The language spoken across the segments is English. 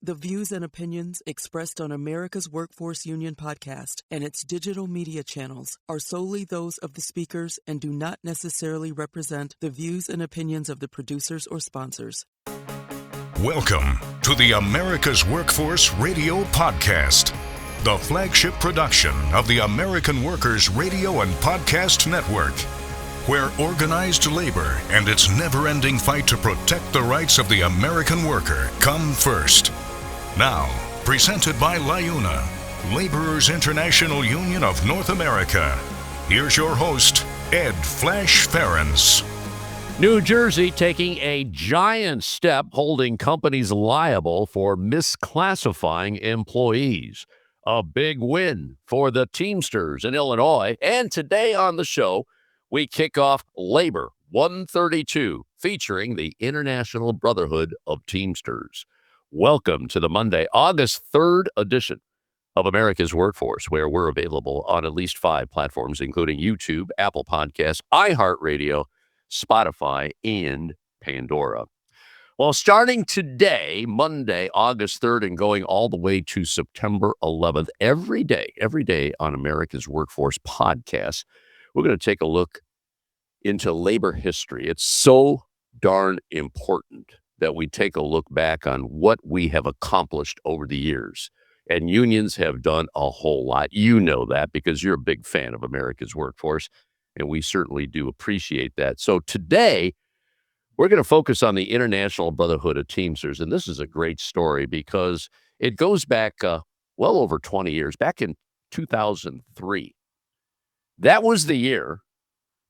The views and opinions expressed on America's Workforce Union podcast and its digital media channels are solely those of the speakers and do not necessarily represent the views and opinions of the producers or sponsors. Welcome to the America's Workforce Radio Podcast, the flagship production of the American Workers Radio and Podcast Network, where organized labor and its never-ending fight to protect the rights of the American worker come first. Now, presented by LIUNA, Laborers International Union of North America. Here's your host, Ed Flash Ferens. New Jersey taking a giant step holding companies liable for misclassifying employees. A big win for the Teamsters in Illinois. And today on the show, we kick off Labor 132, featuring the International Brotherhood of Teamsters. Welcome to the Monday, August 3rd edition of America's Workforce, where we're available on at least 5 platforms, including YouTube, Apple Podcasts, iHeartRadio, Spotify, and Pandora. Well, starting today, Monday, August 3rd, and going all the way to September 11th, every day on America's Workforce podcast, we're going to take a look into labor history. It's so darn important that we take a look back on what we have accomplished over the years. And unions have done a whole lot. You know that because you're a big fan of America's Workforce, and we certainly do appreciate that. So today, we're going to focus on the International Brotherhood of Teamsters. And this is a great story because it goes back well over 20 years, back in 2003. That was the year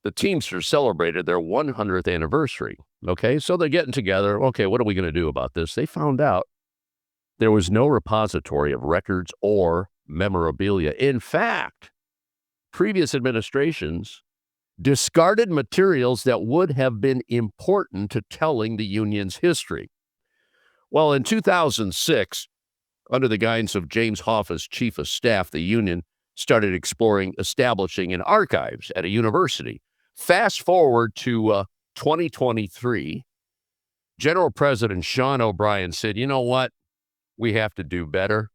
the Teamsters celebrated their 100th anniversary. Okay, so they're getting together. Okay, what are we going to do about this? They found out there was no repository of records or memorabilia. In fact, previous administrations discarded materials that would have been important to telling the union's history. Well, in 2006, under the guidance of James Hoffa's chief of staff, the union started exploring establishing an archives at a university. Fast forward to 2023, General President Sean O'Brien said, you know what? We have to do better.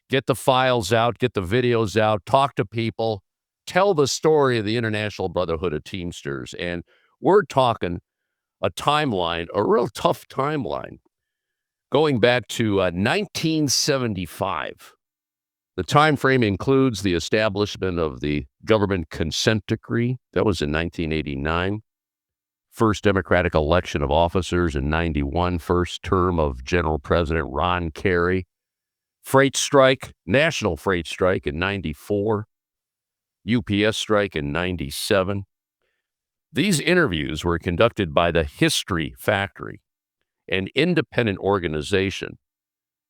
Get the files out, get the videos out, talk to people, tell the story of the International Brotherhood of Teamsters. And we're talking a timeline, a real tough timeline, going back to 1975. The time frame includes the establishment of the government consent decree. That was in 1989. First Democratic election of officers in 91. First term of General President Ron Carey. Freight strike, national freight strike in 94. UPS strike in 97. These interviews were conducted by the History Factory, an independent organization,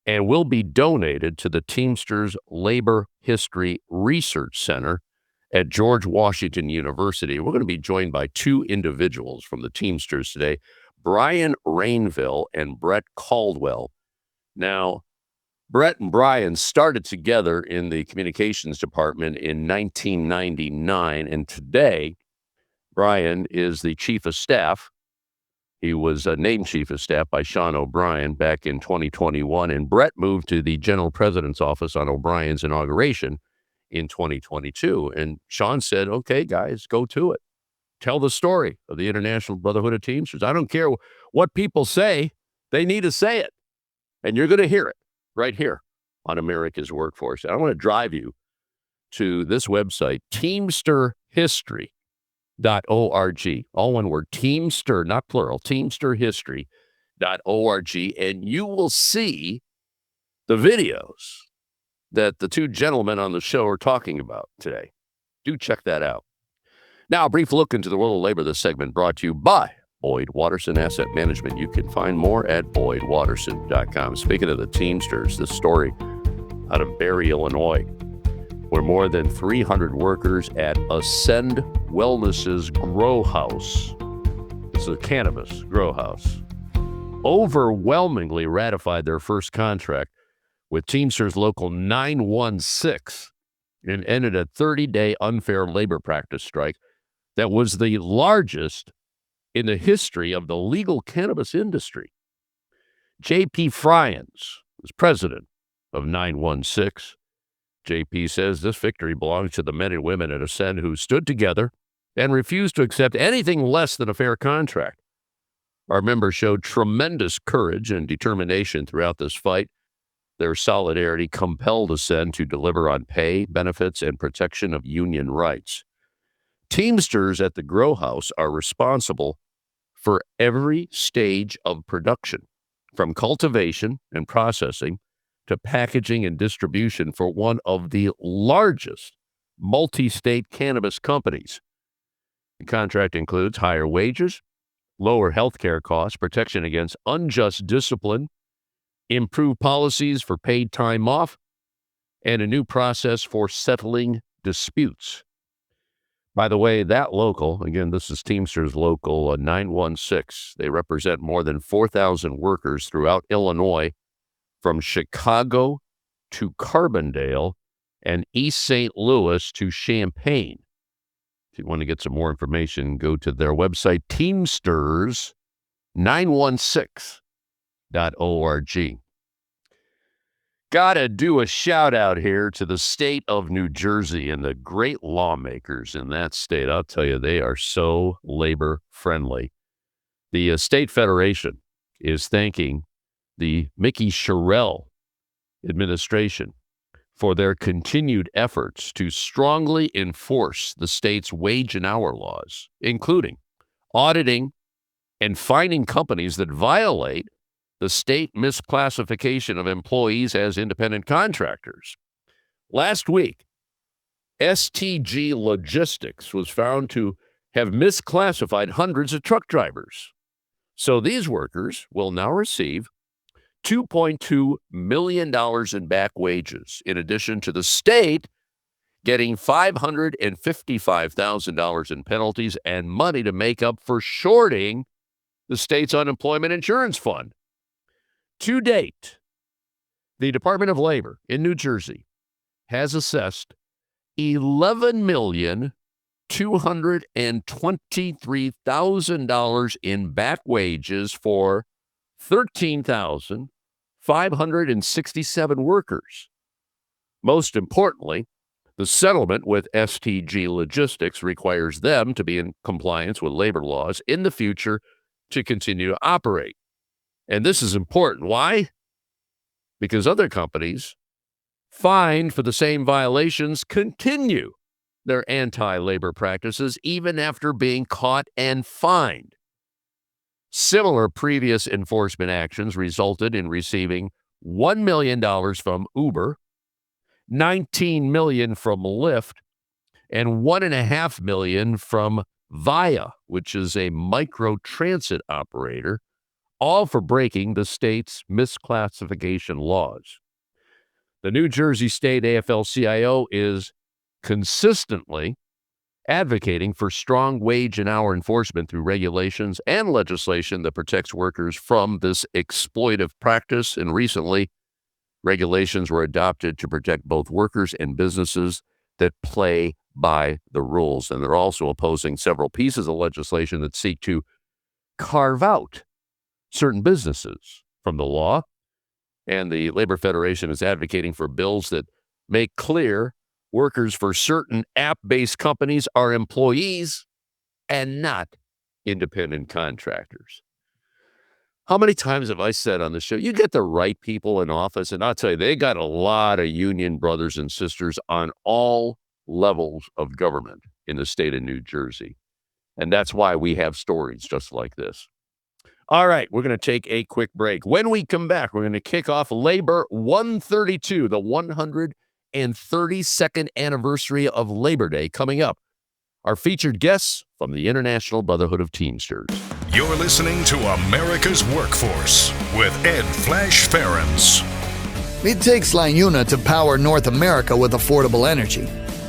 and will be donated to the Teamsters Labor History Research Center at George Washington University. We're going to be joined by 2 individuals from the Teamsters today, Brian Rainville and Bret Caldwell. Now, Bret and Brian started together in the communications department in 1999, and today, Brian is the chief of staff. He was named chief of staff by Sean O'Brien back in 2021, and Bret moved to the general president's office on O'Brien's inauguration in 2022. And Sean said, okay, guys, go to it. Tell the story of the International Brotherhood of Teamsters. I don't care what people say. They need to say it. And you're going to hear it right here on America's Workforce. And I want to drive you to this website, teamsterhistory.org. All one word, Teamster, not plural, teamsterhistory.org. And you will see the videos that the 2 gentlemen on the show are talking about today. Do check that out. Now, a brief look into the world of labor. This segment brought to you by Boyd Watterson Asset Management. You can find more at boydwatterson.com. Speaking of the Teamsters, this story out of Barry, Illinois, where more than 300 workers at Ascend Wellness's grow house, it's a cannabis grow house, overwhelmingly ratified their first contract with Teamsters Local 916 and ended a 30-day unfair labor practice strike that was the largest in the history of the legal cannabis industry. J.P. Fryans, was president of 916. JP says this victory belongs to the men and women at Ascend who stood together and refused to accept anything less than a fair contract. Our members showed tremendous courage and determination throughout this fight. Their solidarity compelled Ascend to deliver on pay, benefits, and protection of union rights. Teamsters at the Grow House are responsible for every stage of production, from cultivation and processing to packaging and distribution for one of the largest multi-state cannabis companies. The contract includes higher wages, lower health care costs, protection against unjust discipline, improved policies for paid time off, and a new process for settling disputes. By the way, that local, again, this is Teamsters Local 916. They represent more than 4,000 workers throughout Illinois, from Chicago to Carbondale and East St. Louis to Champaign. If you want to get some more information, go to their website, Teamsters916.org. Gotta do a shout out here to the state of New Jersey and the great lawmakers in that state. I'll tell you, they are so labor friendly. The state federation is thanking the Mickey Sherrill administration for their continued efforts to strongly enforce the state's wage and hour laws, including auditing and fining companies that violate the state misclassification of employees as independent contractors. Last week, STG Logistics was found to have misclassified hundreds of truck drivers. So these workers will now receive $2.2 million in back wages, in addition to the state getting $555,000 in penalties and money to make up for shorting the state's unemployment insurance fund. To date, the Department of Labor in New Jersey has assessed $11,223,000 in back wages for 13,567 workers. Most importantly, the settlement with STG Logistics requires them to be in compliance with labor laws in the future to continue to operate. And this is important. Why? Because other companies fined for the same violations continue their anti-labor practices even after being caught and fined. Similar previous enforcement actions resulted in receiving $1 million from Uber, $19 million from Lyft, and $1.5 million from Via, which is a microtransit operator, all for breaking the state's misclassification laws. The New Jersey State AFL-CIO is consistently advocating for strong wage and hour enforcement through regulations and legislation that protects workers from this exploitive practice. And recently, regulations were adopted to protect both workers and businesses that play by the rules. And they're also opposing several pieces of legislation that seek to carve out certain businesses from the law. And the Labor Federation is advocating for bills that make clear workers for certain app-based companies are employees and not independent contractors. How many times have I said on the show, you get the right people in office, and I'll tell you, they got a lot of union brothers and sisters on all levels of government in the state of New Jersey. And that's why we have stories just like this. All right, we're going to take a quick break. When we come back, we're going to kick off Labor 132, the 132nd anniversary of Labor Day coming up. Our featured guests from the International Brotherhood of Teamsters. You're listening to America's Workforce with Ed Flash Ferens. It takes LiUNA to power North America with affordable energy.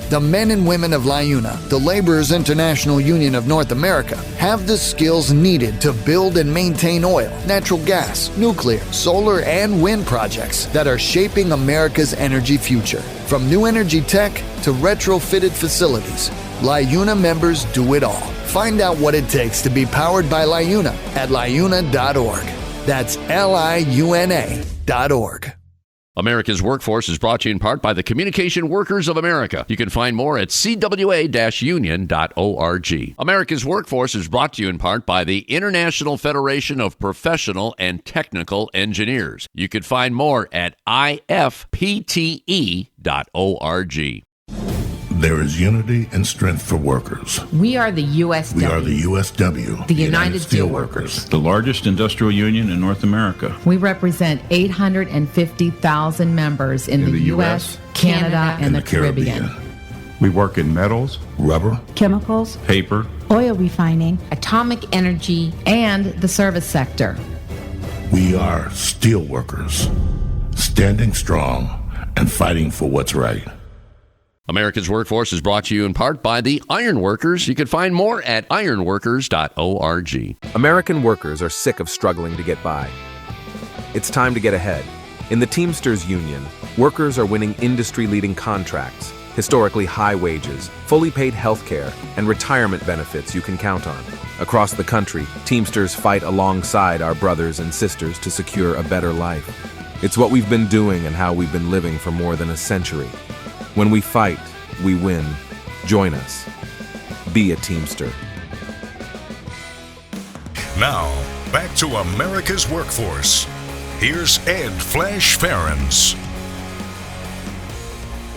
The men and women of LiUNA, the Laborers International Union of North America, have the skills needed to build and maintain oil, natural gas, nuclear, solar, and wind projects that are shaping America's energy future. From new energy tech to retrofitted facilities, LiUNA members do it all. Find out what it takes to be powered by LiUNA at liuna.org. That's LIUNA.org. America's Workforce is brought to you in part by the Communication Workers of America. You can find more at cwa-union.org. America's Workforce is brought to you in part by the International Federation of Professional and Technical Engineers. You can find more at ifpte.org. There is unity and strength for workers. We are the USW. We are the USW. The United Steelworkers. The largest industrial union in North America. We represent 850,000 members in the U.S., Canada, and the Caribbean. We work in metals, rubber, chemicals, paper, oil refining, atomic energy, and the service sector. We are steelworkers, standing strong and fighting for what's right. America's Workforce is brought to you in part by the Iron Workers. You can find more at ironworkers.org. American workers are sick of struggling to get by. It's time to get ahead. In the Teamsters Union, workers are winning industry-leading contracts, historically high wages, fully paid health care, and retirement benefits you can count on. Across the country, Teamsters fight alongside our brothers and sisters to secure a better life. It's what we've been doing and how we've been living for more than a century. When we fight, we win. Join us. Be a Teamster. Now, back to America's Workforce. Here's Ed Flash Ferens.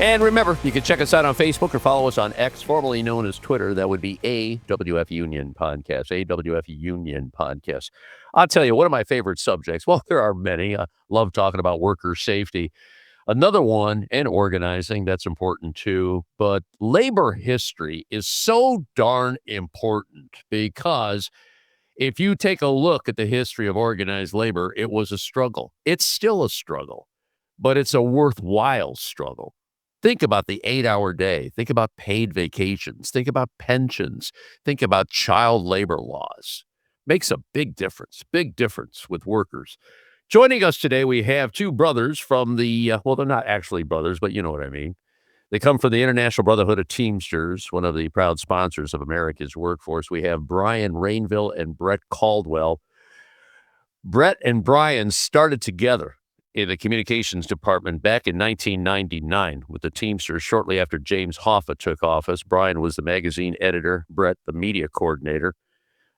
And remember, you can check us out on Facebook or follow us on X, formerly known as Twitter. That would be AWF Union Podcast, AWF Union Podcast. I'll tell you, one of my favorite subjects, well, there are many. I love talking about worker safety. Another one, and organizing, that's important too. But labor history is so darn important because if you take a look at the history of organized labor, it was a struggle. It's still a struggle, but it's a worthwhile struggle. Think about the 8-hour day. Think about paid vacations. Think about pensions. Think about child labor laws. Makes a big difference with workers. Joining us today, we have two brothers from the, well, they're not actually brothers, but you know what I mean. They come from the International Brotherhood of Teamsters, one of the proud sponsors of America's Workforce. We have Brian Rainville and Bret Caldwell. Bret and Brian started together in the communications department back in 1999 with the Teamsters shortly after James Hoffa took office. Brian was the magazine editor, Bret the media coordinator.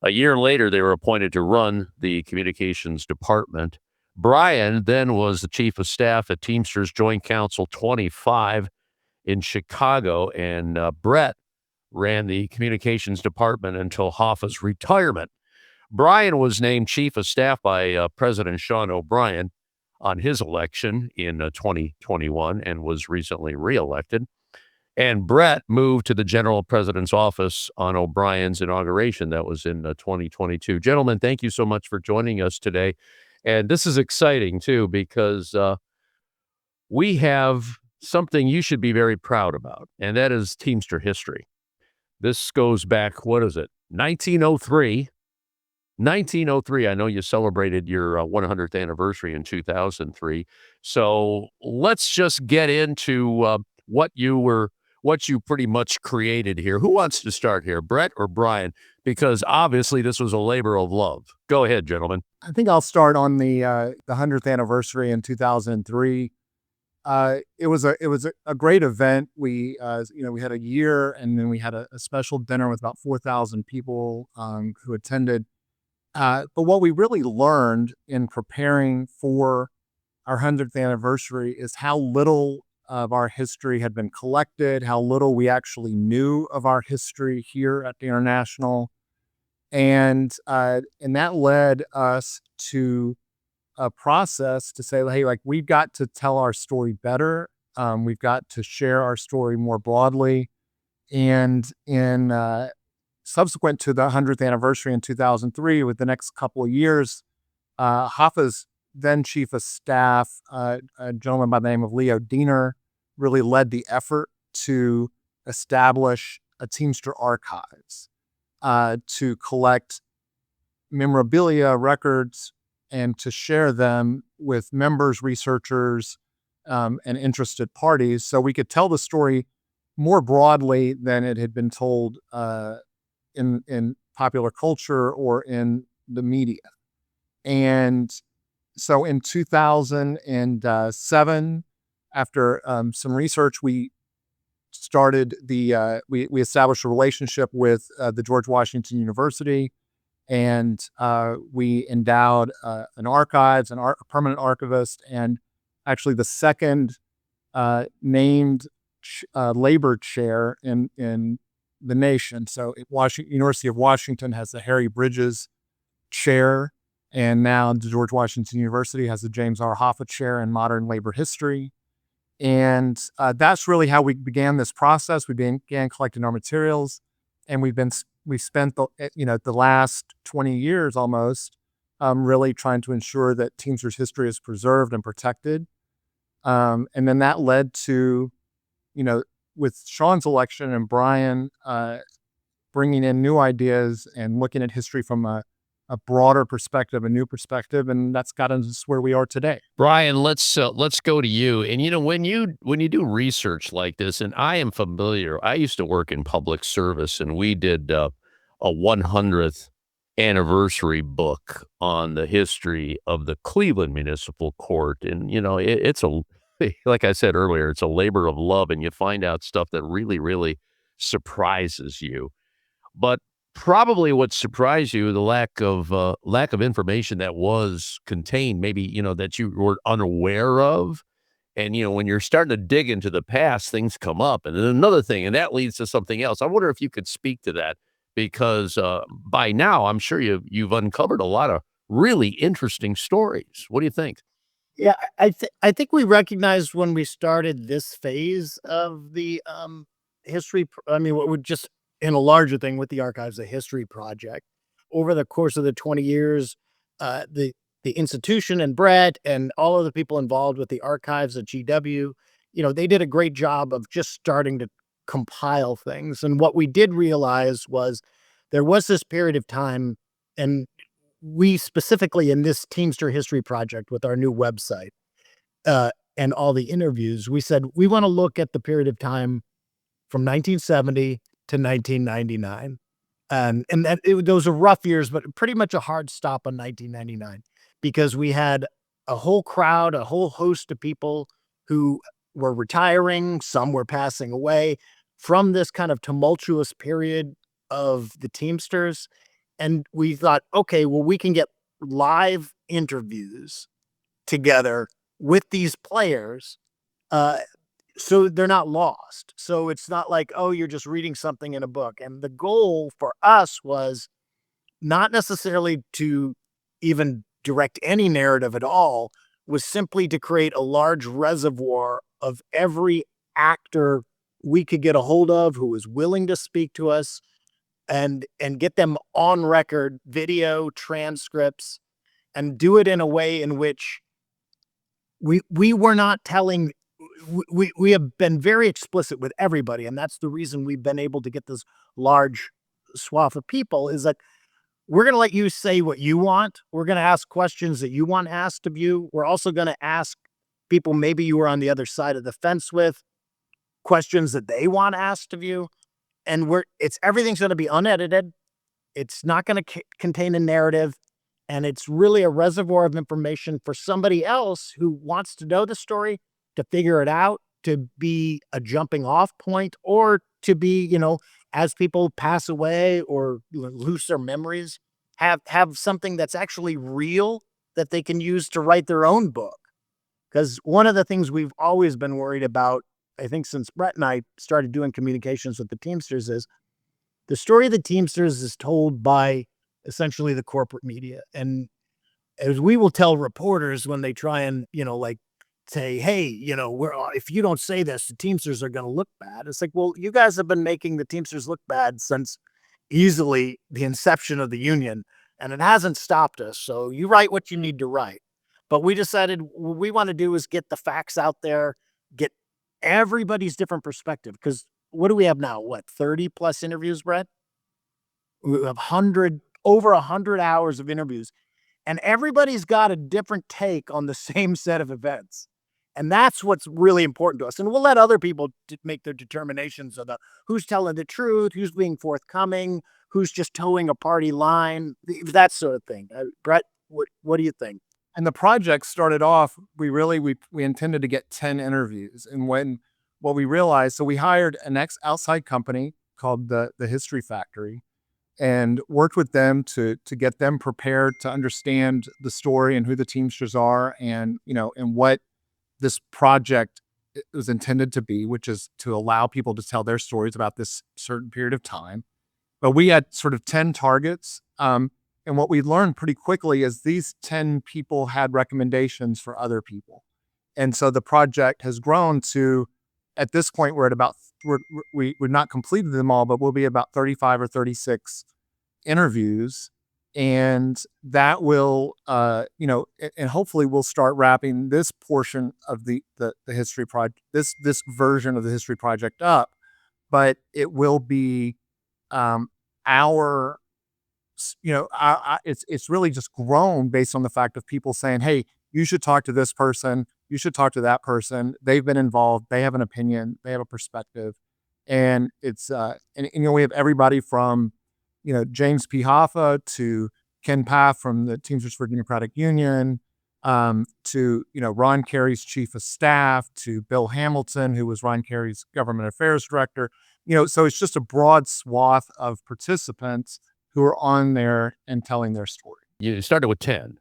A year later, they were appointed to run the communications department. Brian then was the chief of staff at Teamsters Joint Council 25 in Chicago, and Bret ran the communications department until Hoffa's retirement. Brian was named chief of staff by President Sean O'Brien on his election in 2021 and was recently reelected. And Bret moved to the general president's office on O'Brien's inauguration. That was in 2022. Gentlemen, thank you so much for joining us today. And this is exciting, too, because we have something you should be very proud about, and that is Teamster history. This goes back, what is it, 1903. 1903, I know you celebrated your 100th anniversary in 2003. So let's just get into what you pretty much created here. Who wants to start here, Bret or Brian? Because obviously this was a labor of love. Go ahead, gentlemen. I think I'll start on the 100th anniversary in 2003. It was a great event. We had a year, and then we had a special dinner with about 4,000 people who attended. But what we really learned in preparing for our 100th anniversary is how little of our history had been collected, how little we actually knew of our history here at the International. And that led us to a process to say, hey, like, we've got to tell our story better. We've got to share our story more broadly. And in subsequent to the 100th anniversary in 2003, with the next couple of years, Hoffa's then chief of staff, a gentleman by the name of Leo Diener, really led the effort to establish a Teamster Archives to collect memorabilia, records, and to share them with members, researchers, and interested parties, so we could tell the story more broadly than it had been told in popular culture or in the media. And So in 2007, after some research, we started we established a relationship with the George Washington University, and we endowed an archives, a permanent archivist, and actually the second named labor chair in the nation. So University of Washington has the Harry Bridges chair, and now the George Washington University has the James R. Hoffa chair in modern labor history. And that's really how we began this process. We began collecting our materials, and we've spent the last 20 years almost really trying to ensure that Teamsters history is preserved and protected. And then that led to, with Sean's election and Brian bringing in new ideas and looking at history from a broader perspective, a new perspective, and that's gotten us where we are today. Brian, let's go to you. And when you do research like this, and I am familiar, I used to work in public service, and we did a 100th anniversary book on the history of the Cleveland Municipal Court, and it's like I said earlier, it's a labor of love, and you find out stuff that really, really surprises you. But probably what surprised you, the lack of information that was contained, maybe, that you were unaware of. And, when you're starting to dig into the past, things come up. And then another thing, and that leads to something else. I wonder if you could speak to that, because by now, I'm sure you've uncovered a lot of really interesting stories. What do you think? Yeah, I think we recognized when we started this phase of the history. What would just in a larger thing with the Archives of History project over the course of the 20 years, the institution and Bret and all of the people involved with the archives at GW, they did a great job of just starting to compile things. And what we did realize was there was this period of time, and we specifically in this Teamster History project with our new website and all the interviews, we said we want to look at the period of time from 1970 to 1999. And those are rough years, but pretty much a hard stop on 1999, because we had a whole crowd, a whole host of people who were retiring. Some were passing away from this kind of tumultuous period of the Teamsters. And we thought, okay, well, we can get live interviews together with these players so they're not lost. So it's not like, oh, you're just reading something in a book. And the goal for us was not necessarily to even direct any narrative at all, was simply to create a large reservoir of every actor we could get a hold of who was willing to speak to us, and get them on record, video, transcripts, and do it in a way in which we were not telling. We have been very explicit with everybody, and that's the reason we've been able to get this large swath of people, is that we're going to let you say what you want. We're going to ask questions that you want asked of you. We're also going to ask people maybe you were on the other side of the fence with, questions that they want asked of you. And everything's going to be unedited. It's not going to contain a narrative. And it's really a reservoir of information for somebody else who wants to know the story, to figure it out, to be a jumping off point, or to be, as people pass away or lose their memories, have something that's actually real that they can use to write their own book. Because one of the things we've always been worried about, I think since Bret and I started doing communications with the Teamsters, is the story of the Teamsters is told by essentially the corporate media. And as we will tell reporters when they try and, say, hey, if you don't say this, the Teamsters are going to look bad. It's like, well, you guys have been making the Teamsters look bad since easily the inception of the union, and it hasn't stopped us. So you write what you need to write. But we decided what we want to do is get the facts out there, get everybody's different perspective. Because what do we have now? 30 plus interviews, Bret? We have over 100 hours of interviews, and everybody's got a different take on the same set of events. And that's what's really important to us. And we'll let other people make their determinations of who's telling the truth, who's being forthcoming, who's just towing a party line, that sort of thing. Bret, what do you think? And the project started off, we intended to get 10 interviews. And what we realized, so we hired an outside company called the History Factory and worked with them to get them prepared to understand the story and who the Teamsters are and, and what this project was intended to be, which is to allow people to tell their stories about this certain period of time. But we had sort of 10 targets. And what we learned pretty quickly is these 10 people had recommendations for other people. And so the project has grown to, at this point, we're not completed them all, but we'll be about 35 or 36 interviews. And that will, and hopefully we'll start wrapping this portion of the history project, this version of the history project up. But it will be it's really just grown based on the fact of people saying, hey, you should talk to this person, you should talk to that person. They've been involved, they have an opinion, they have a perspective. And it's we have everybody from James P. Hoffa to Ken Paff from the Teamsters for Democratic Union, to Ron Carey's chief of staff, to Bill Hamilton, who was Ron Carey's government affairs director. So it's just a broad swath of participants who are on there and telling their story. You started with 10.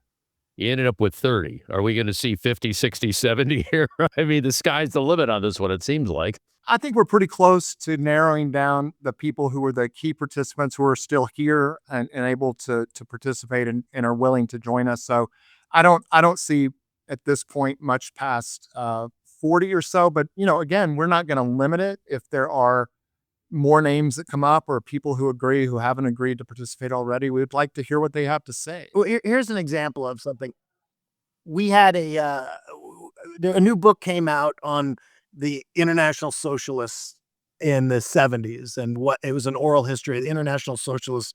You ended up with 30. Are we going to see 50, 60, 70 here? I mean, the sky's the limit on this one, it seems like. I think we're pretty close to narrowing down the people who were the key participants who are still here and able to participate and are willing to join us. So I don't see at this point much past 40 or so. But, again, we're not going to limit it. If there are more names that come up or people who haven't agreed to participate already, we would like to hear what they have to say. Well, here's an example of something. We had a new book came out on the international socialists in the 70s, and it was an oral history of the international socialists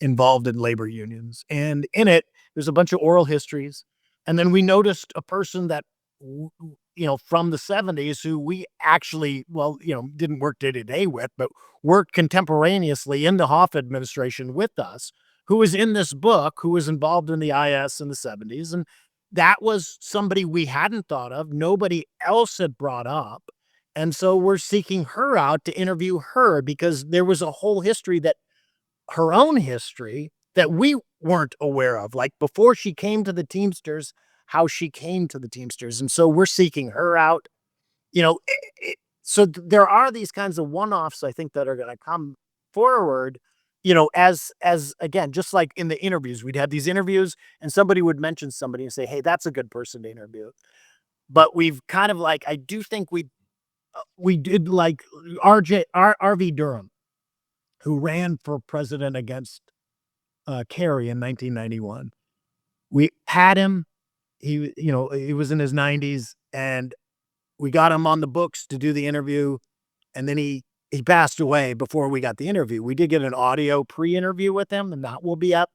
involved in labor unions. And in it, there's a bunch of oral histories. And then we noticed a person that, from the 70s who we actually, didn't work day to day with, but worked contemporaneously in the Hoffa administration with us, who was in this book, who was involved in the IS in the 70s. And that was somebody we hadn't thought of. Nobody else had brought up. And so we're seeking her out to interview her because there was a whole history her own history that we weren't aware of, like before she came to the Teamsters, how she came to the Teamsters. And so we're seeking her out, so there are these kinds of one-offs, I think, that are going to come forward, as again, just like in the interviews, we'd have these interviews and somebody would mention somebody and say, hey, that's a good person to interview. But we've kind of I do think we did like R.V. Durham, who ran for president against Kerry in 1991. We had him. He was in his 90s, and we got him on the books to do the interview, and then he passed away before we got the interview. We did get an audio pre-interview with him, and that will be up.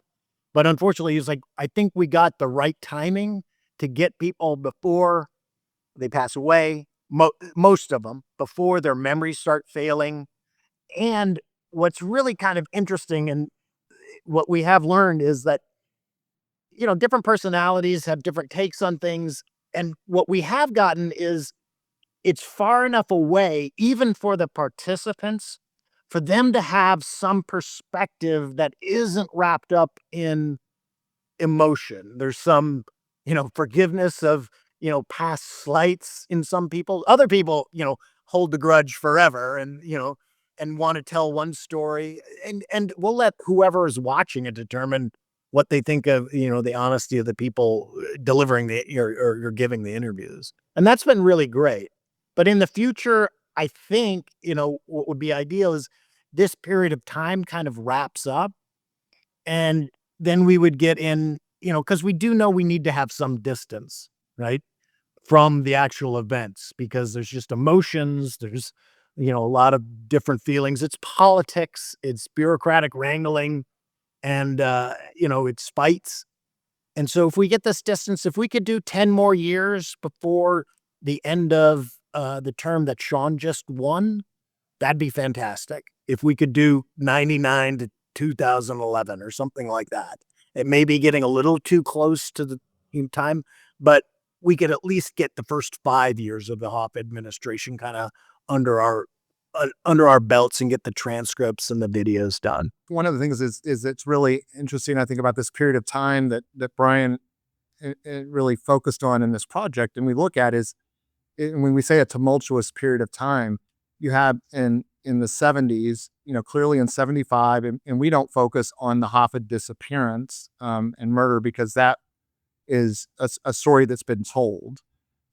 But unfortunately, he was I think we got the right timing to get people before they pass away, most of them, before their memories start failing. And what's really kind of interesting and what we have learned is that different personalities have different takes on things. And what we have gotten is it's far enough away, even for the participants, for them to have some perspective that isn't wrapped up in emotion. There's some, forgiveness of, past slights in some people. Other people, hold the grudge forever and want to tell one story. And we'll let whoever is watching it determine what they think of, the honesty of the people delivering or giving the interviews. And that's been really great. But in the future, I think, what would be ideal is this period of time kind of wraps up. And then we would get in, because we do know we need to have some distance, right, from the actual events, because there's just emotions. There's, a lot of different feelings. It's politics. It's bureaucratic wrangling. And, it's fights. And so if we get this distance, if we could do 10 more years before the end of the term that Sean just won, that'd be fantastic. If we could do 99 to 2011 or something like that. It may be getting a little too close to time, but we could at least get the first 5 years of the Hoffa administration kind of under our belts and get the transcripts and the videos done. One of the things is it's really interesting, I think, about this period of time that Brian really focused on in this project, and we look at when we say a tumultuous period of time, you have in the 70s, clearly in 75, and we don't focus on the Hoffa disappearance and murder because that is a story that's been told.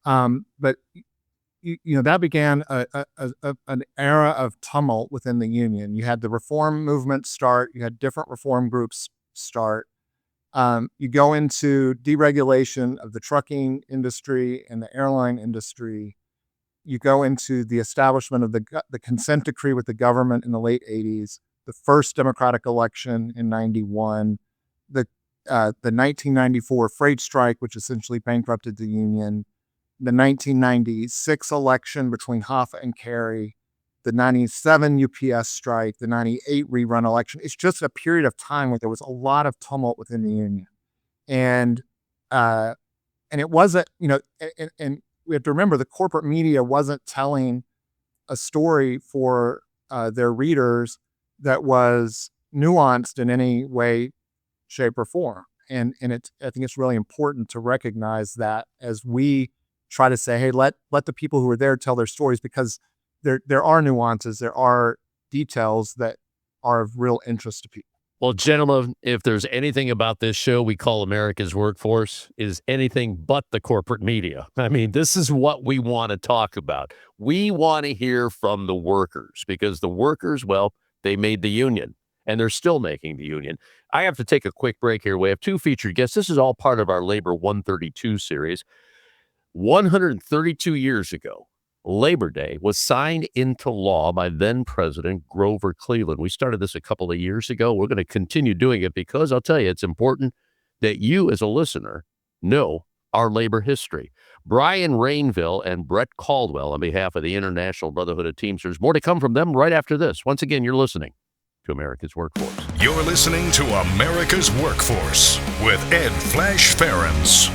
But that began an era of tumult within the union. You had the reform movement start. You had different reform groups start. You go into deregulation of the trucking industry and the airline industry. You go into the establishment of the consent decree with the government in the late 80s, the first Democratic election in 91, the 1994 freight strike, which essentially bankrupted the union, the 1996 election between Hoffa and Kerry, the 97 UPS strike, the 98 rerun election. It's just a period of time where there was a lot of tumult within the union. And it wasn't, and we have to remember the corporate media wasn't telling a story for their readers that was nuanced in any way, shape, or form. And I think it's really important to recognize that as we try to say, hey, let the people who are there tell their stories, because there are nuances, there are details that are of real interest to people. Well, gentlemen, if there's anything about this show we call America's Workforce, is anything but the corporate media. I mean, this is what we want to talk about. We want to hear from the workers, because the workers, well, they made the union and they're still making the union. I have to take a quick break here. We have two featured guests. This is all part of our Labor 132 series. 132 years ago, Labor Day was signed into law by then President Grover Cleveland. We started this a couple of years ago. We're going to continue doing it because I'll tell you, it's important that you as a listener know our labor history. Brian Rainville and Bret Caldwell on behalf of the International Brotherhood of Teamsters. More to come from them right after this. Once again, you're listening to America's Workforce. You're listening to America's Workforce with Ed Flash Ferens.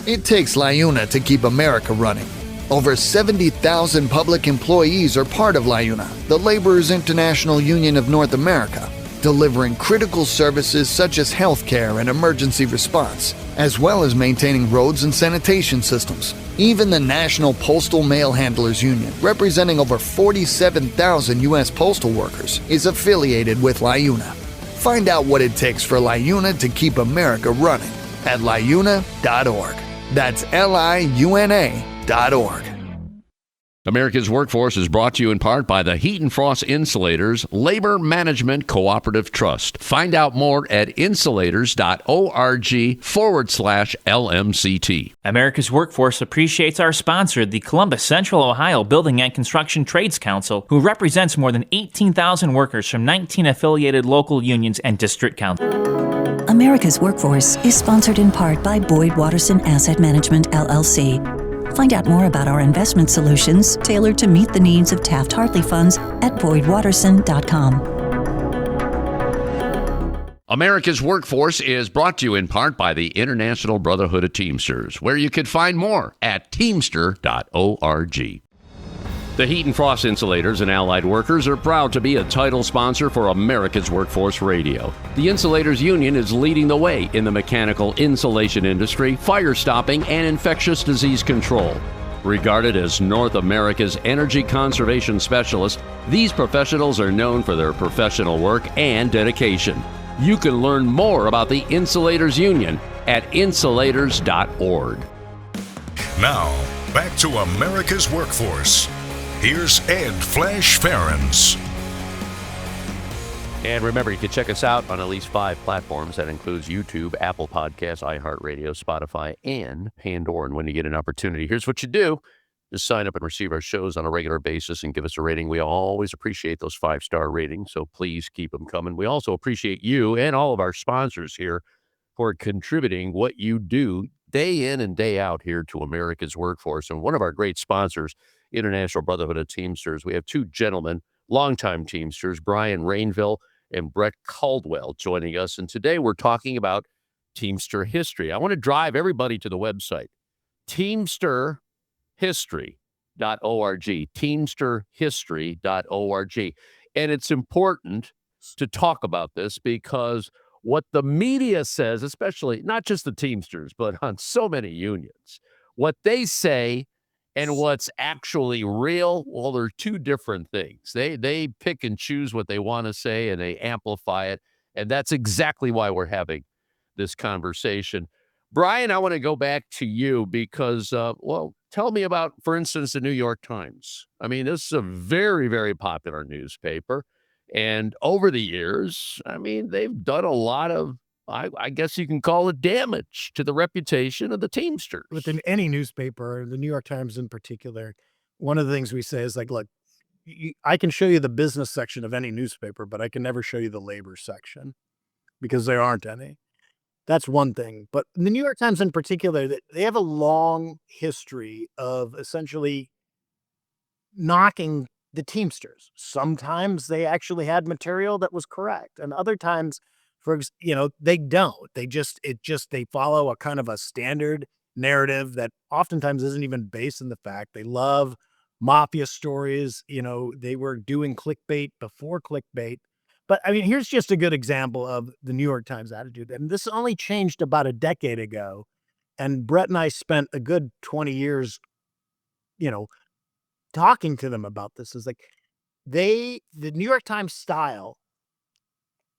It takes LIUNA to keep America running. Over 70,000 public employees are part of LIUNA, the Laborers International Union of North America, delivering critical services such as healthcare and emergency response, as well as maintaining roads and sanitation systems. Even the National Postal Mail Handlers Union, representing over 47,000 U.S. postal workers, is affiliated with LIUNA. Find out what it takes for LIUNA to keep America running at liuna.org. That's liuna.org. America's Workforce is brought to you in part by the Heat and Frost Insulators Labor Management Cooperative Trust. Find out more at insulators.org/LMCT. America's Workforce appreciates our sponsor, the Columbus Central Ohio Building and Construction Trades Council, who represents more than 18,000 workers from 19 affiliated local unions and district councils. America's Workforce is sponsored in part by Boyd Watterson Asset Management, LLC. Find out more about our investment solutions tailored to meet the needs of Taft-Hartley funds at boydwatterson.com. America's Workforce is brought to you in part by the International Brotherhood of Teamsters, where you can find more at teamster.org. The Heat and Frost Insulators and Allied Workers are proud to be a title sponsor for America's Workforce Radio. The Insulators Union is leading the way in the mechanical insulation industry, fire stopping, and infectious disease control. Regarded as North America's energy conservation specialists, these professionals are known for their professional work and dedication. You can learn more about the Insulators Union at insulators.org. Now, back to America's Workforce. Here's Ed Flash Ferens. And remember, you can check us out on at least 5 platforms. That includes YouTube, Apple Podcasts, iHeartRadio, Spotify, and Pandora. And when you get an opportunity, here's what you do. Just sign up and receive our shows on a regular basis and give us a rating. We always appreciate those 5-star ratings, so please keep them coming. We also appreciate you and all of our sponsors here for contributing what you do day in and day out here to America's Workforce. And one of our great sponsors, International Brotherhood of Teamsters. We have 2 gentlemen, longtime Teamsters, Brian Rainville and Bret Caldwell, joining us. And today we're talking about Teamster History. I want to drive everybody to the website, teamsterhistory.org, teamsterhistory.org. And it's important to talk about this because what the media says, especially not just the Teamsters, but on so many unions, what they say and what's actually real, well, they're two different things. They pick and choose what they want to say and they amplify it. And that's exactly why we're having this conversation. Brian, I want to go back to you because, well, tell me about, for instance, the New York Times. I mean, this is a very, very popular newspaper. And over the years, I mean, they've done a lot of, I guess you can call it damage to the reputation of the Teamsters. Within any newspaper, the New York Times in particular, one of the things we say is like, look, I can show you the business section of any newspaper, but I can never show you the labor section because there aren't any. That's one thing. But the New York Times in particular, they have a long history of essentially knocking the Teamsters. Sometimes they actually had material that was correct, and other times, they don't. They follow a kind of a standard narrative that oftentimes isn't even based in the fact. They love mafia stories. They were doing clickbait before clickbait. But I mean, here's just a good example of the New York Times attitude. And this only changed about a decade ago. And Bret and I spent a good 20 years, talking to them about this. Is like the New York Times style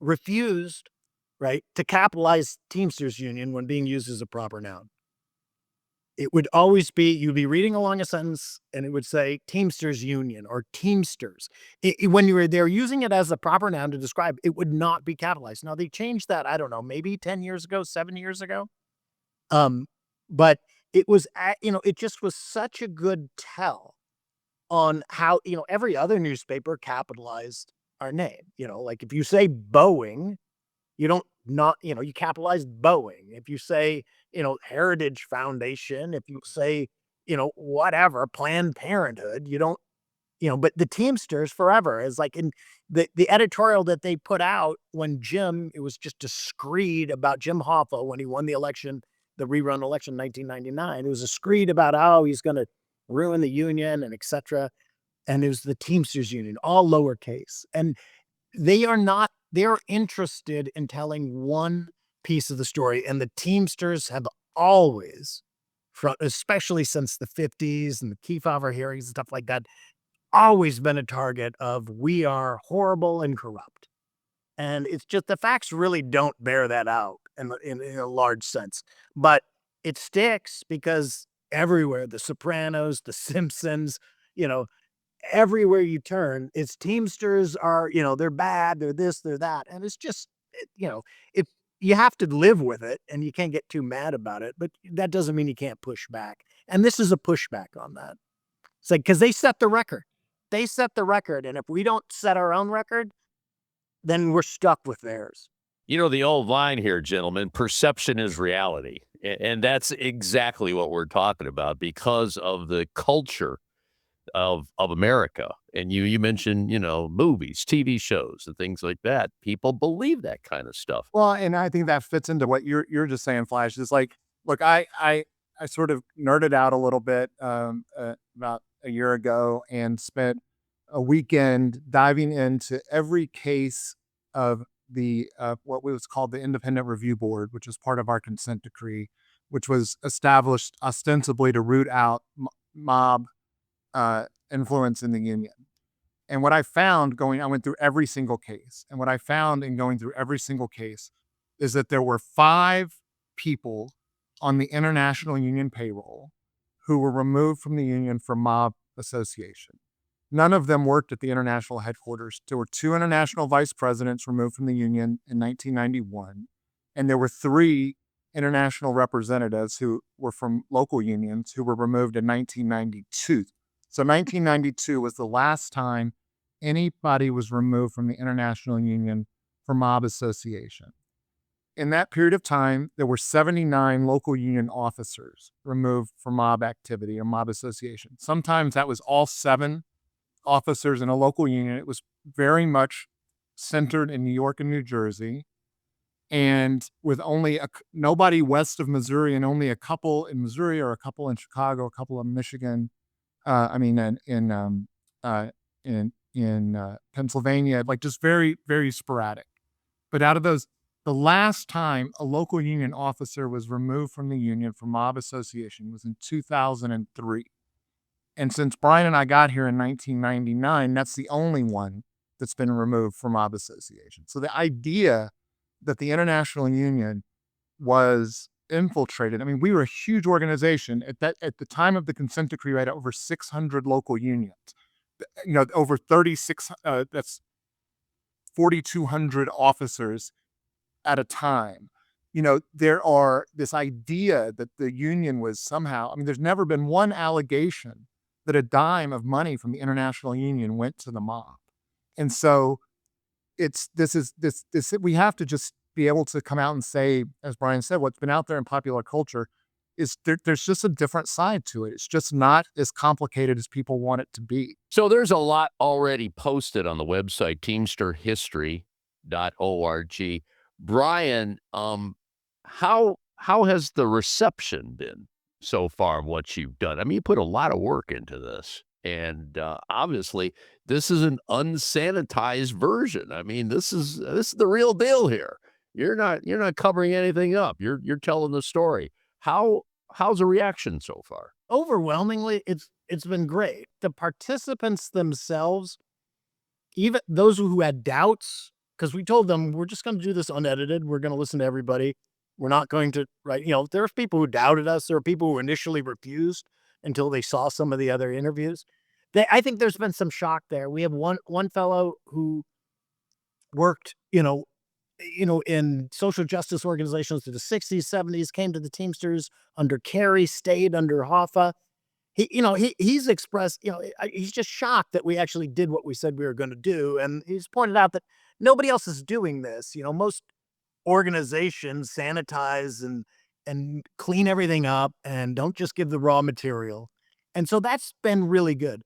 refused, right, to capitalize Teamsters Union when being used as a proper noun. It would always be, you'd be reading along a sentence and it would say Teamsters Union or Teamsters. When you were there using it as a proper noun to describe, it would not be capitalized. Now they changed that, I don't know, maybe 10 years ago, 7 years ago. But it was, it just was such a good tell on how, every other newspaper capitalized our name. Like if you say Boeing, you capitalize Boeing. If you say, Heritage Foundation, if you say, whatever, Planned Parenthood, you don't, but the Teamsters forever is like in the editorial that they put out when it was just a screed about Jim Hoffa when he won the election, the rerun election in 1999. It was a screed about, he's going to ruin the union and etc. And it was the Teamsters Union, all lowercase. And they're interested in telling one piece of the story. And the Teamsters have always, especially since the 50s and the Hoffa hearings and stuff like that, always been a target of, we are horrible and corrupt. And it's just, the facts really don't bear that out in a large sense. But it sticks because everywhere, The Sopranos, The Simpsons, everywhere you turn, it's Teamsters are, they're bad, they're this, they're that. And it's just, if you have to live with it and you can't get too mad about it, but that doesn't mean you can't push back. And this is a pushback on that. It's like, because they set the record. They set the record. And if we don't set our own record, then we're stuck with theirs. The old line here, gentlemen, perception is reality. And that's exactly what we're talking about because of the culture of America. And you mentioned, movies, TV shows and things like that. People believe that kind of stuff. Well, and I think that fits into what you're just saying, Flash. Is like, look, I sort of nerded out a little bit about a year ago and spent a weekend diving into every case of the what was called the Independent Review Board, which is part of our consent decree, which was established ostensibly to root out mob influence in the union. And what I found I went through every single case. And what I found in going through every single case is that there were 5 people on the international union payroll who were removed from the union for mob association. None of them worked at the international headquarters. There were 2 international vice presidents removed from the union in 1991. And there were 3 international representatives who were from local unions who were removed in 1992. So 1992 was the last time anybody was removed from the international union for mob association. In that period of time, there were 79 local union officers removed for mob activity or mob association. Sometimes that was all 7 officers in a local union. It was very much centered in New York and New Jersey. and with only nobody west of Missouri and only a couple in Missouri or a couple in Chicago, a couple in Michigan, in Pennsylvania, like just very, very sporadic. But out of those, the last time a local union officer was removed from the union for mob association was in 2003. And since Brian and I got here in 1999, that's the only one that's been removed for mob association. So the idea that the International Union was infiltrated. I mean, we were a huge organization at the time of the consent decree. We had over 600 local unions. Over 36. That's 4,200 officers at a time. There are this idea that the union was somehow. I mean, there's never been one allegation that a dime of money from the International Union went to the mob, and so we have to just be able to come out and say, as Brian said, what's been out there in popular culture is there's just a different side to it. It's just not as complicated as people want it to be. So there's a lot already posted on the website, teamsterhistory.org. Brian, how has the reception been so far of what you've done? I mean, you put a lot of work into this. And obviously, this is an unsanitized version. I mean, this is the real deal here. You're not covering anything up. You're telling the story. How's the reaction so far? Overwhelmingly, it's been great. The participants themselves, even those who had doubts, because we told them we're just going to do this unedited. We're going to listen to everybody. We're not going to write. There are people who doubted us. There are people who initially refused until they saw some of the other interviews. I think there's been some shock there. We have one fellow who worked, in social justice organizations through the 60s, 70s, came to the Teamsters under Carey, stayed under Hoffa. He's expressed, he's just shocked that we actually did what we said we were going to do. And he's pointed out that nobody else is doing this. Most organizations sanitize and clean everything up and don't just give the raw material. And so that's been really good.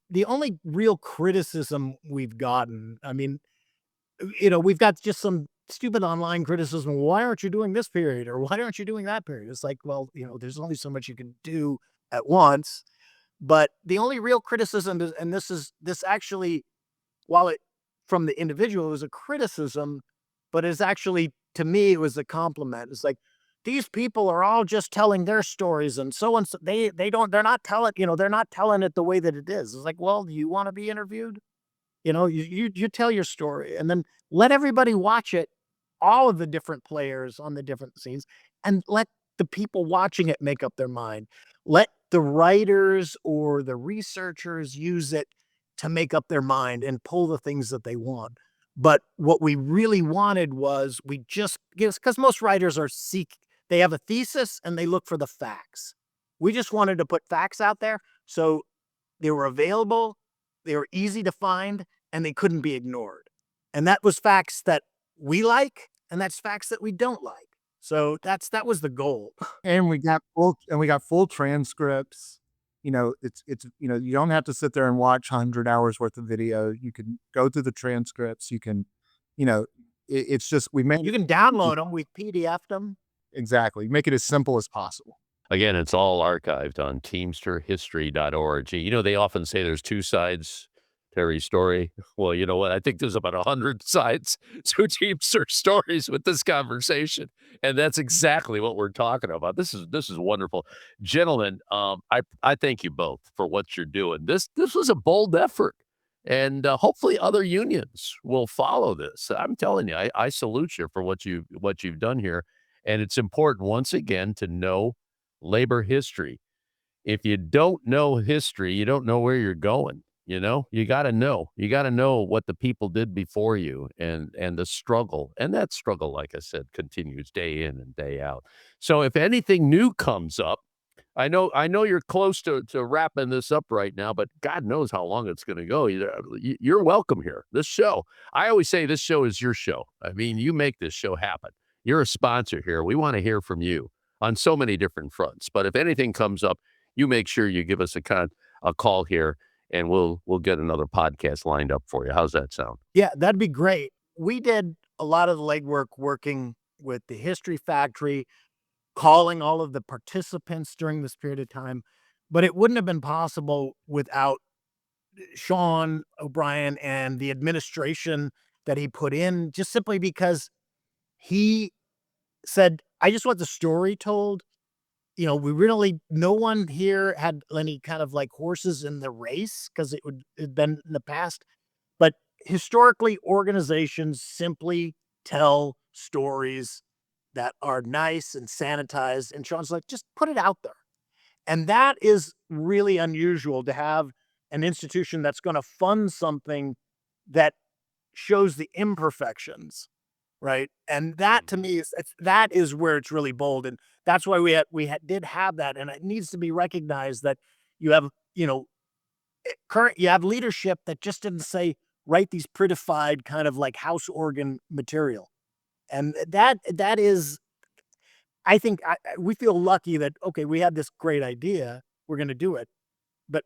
The only real criticism we've gotten, I mean, we've got just some stupid online criticism. Why aren't you doing this period? Or why aren't you doing that period? It's like, well, there's only so much you can do at once. But the only real criticism is, and this actually, while it from the individual was a criticism, but it's actually, to me, it was a compliment. It's like, these people are all just telling their stories and so on. They're not telling it the way that it is. It's like, well, do you want to be interviewed? You tell your story and then let everybody watch it, all of the different players on the different scenes, and let the people watching it make up their mind. Let the writers or the researchers use it to make up their mind and pull the things that they want. But what we really wanted was because most writers they have a thesis and they look for the facts. We just wanted to put facts out there so they were available, they were easy to find, and they couldn't be ignored. And that was facts that we like, and that's facts that we don't like. So that was the goal. And we got full transcripts. It's you don't have to sit there and watch 100 hours worth of video. You can go through the transcripts. You can, it's just you can download them. We PDF'd them. Exactly. Make it as simple as possible. Again, it's all archived on teamsterhistory.org. They often say there's two sides to every story. Well, you know what? I think there's about 100 sides to Teamster stories with this conversation. And that's exactly what we're talking about. This is wonderful. Gentlemen, I thank you both for what you're doing. This was a bold effort. And hopefully other unions will follow this. I'm telling you, I salute you for what you've done here. And it's important, once again, to know labor history. If you don't know history, you don't know where you're going. You got to know. You got to know what the people did before you and the struggle. And that struggle, like I said, continues day in and day out. So if anything new comes up, I know you're close to wrapping this up right now, but God knows how long it's going to go. You're welcome here. This show, I always say this show is your show. I mean, you make this show happen. You're a sponsor here. We want to hear from you on so many different fronts. But if anything comes up, you make sure you give us a call here, and we'll get another podcast lined up for you. How's that sound? Yeah, that'd be great. we did a lot of the legwork working with the History Factory, calling all of the participants during this period of time, but it wouldn't have been possible without Sean O'Brien and the administration that he put in, just simply because he said, I just want the story told. No one here had any kind of like horses in the race, because it had been in the past. But historically, organizations simply tell stories that are nice and sanitized. And Sean's like, just put it out there. And that is really unusual, to have an institution that's going to fund something that shows the imperfections, right? And that, to me, that is where it's really bold. And that's why we did have that. And it needs to be recognized that you have, you have leadership that just didn't say, write these prettified kind of like house organ material. And that is, I think we feel lucky that, okay, we had this great idea, we're going to do it. But,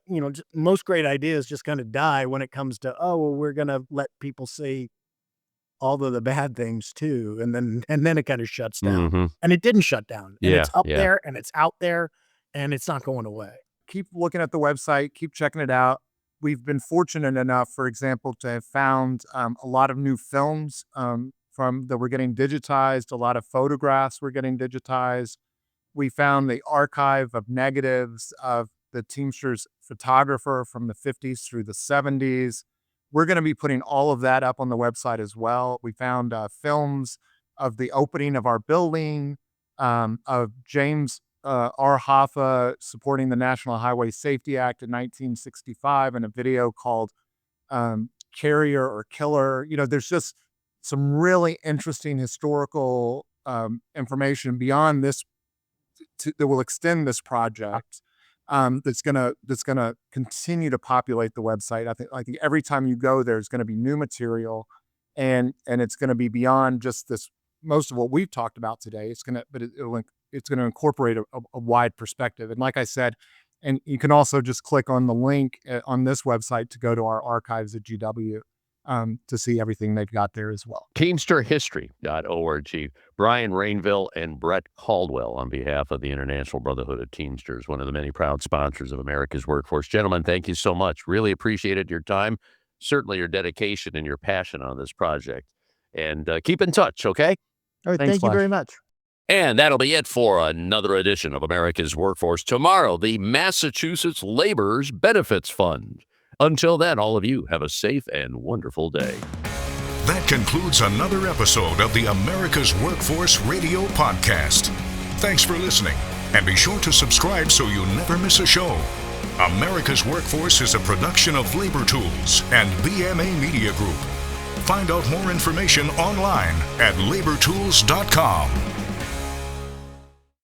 most great ideas just kind of die when it comes to, we're going to let people say all of the bad things too. And then it kind of shuts down. Mm-hmm. And it didn't shut down. And it's up there, and it's out there, and it's not going away. Keep looking at the website, keep checking it out. We've been fortunate enough, for example, to have found a lot of new films that were getting digitized. A lot of photographs were getting digitized. We found the archive of negatives of the Teamsters photographer from the 50s through the 70s. We're going to be putting all of that up on the website as well. We found films of the opening of our building, of James R. Hoffa supporting the National Highway Safety Act in 1965, and a video called Carrier or Killer. There's just some really interesting historical information beyond this that will extend this project. That's gonna continue to populate the website. I think every time you go, there's going to be new material, and it's going to be beyond just this. Most of what we've talked about today. It's going to incorporate a wide perspective. And like I said, and you can also just click on the link on this website to go to our archives at GW. To see everything they've got there as well. Teamsterhistory.org. Brian Rainville and Bret Caldwell on behalf of the International Brotherhood of Teamsters, one of the many proud sponsors of America's Workforce. Gentlemen, thank you so much. Really appreciated your time, certainly your dedication and your passion on this project. And keep in touch, okay? All right, thank you very much. And that'll be it for another edition of America's Workforce. Tomorrow, the Massachusetts Laborers Benefits Fund. Until then, all of you have a safe and wonderful day. That concludes another episode of the America's Workforce Radio Podcast. Thanks for listening, and be sure to subscribe so you never miss a show. America's Workforce is a production of Labor Tools and BMA Media Group. Find out more information online at labortools.com.